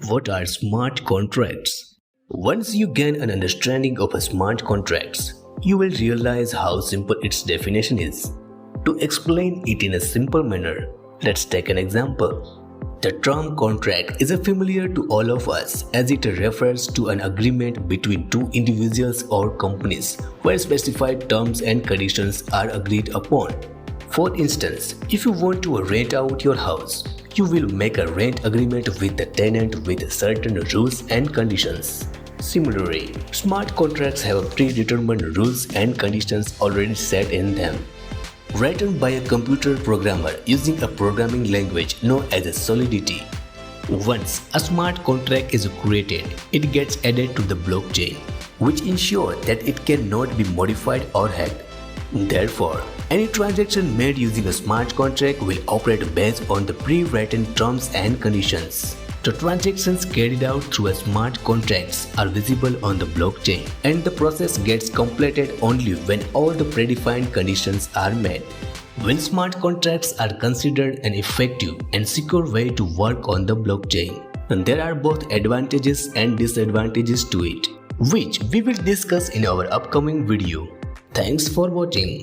what are smart contracts. Once you gain an understanding of smart contracts, you will realize how simple its definition is. To explain it in a simple manner, let's take an example. The term contract is familiar to all of us as it refers to an agreement between two individuals or companies where specified terms and conditions are agreed upon. For instance, if you want to rent out your house, you will make a rent agreement with the tenant with certain rules and conditions. Similarly, smart contracts have predetermined rules and conditions already set in them. Written by a computer programmer using a programming language known as Solidity. Once a smart contract is created, it gets added to the blockchain, which ensures that it cannot be modified or hacked. Therefore, any transaction made using a smart contract will operate based on the pre-written terms and conditions. The transactions carried out through smart contracts are visible on the blockchain, and the process gets completed only when all the predefined conditions are met. When smart contracts are considered an effective and secure way to work on the blockchain, and there are both advantages and disadvantages to it, which we will discuss in our upcoming video. Thanks for watching.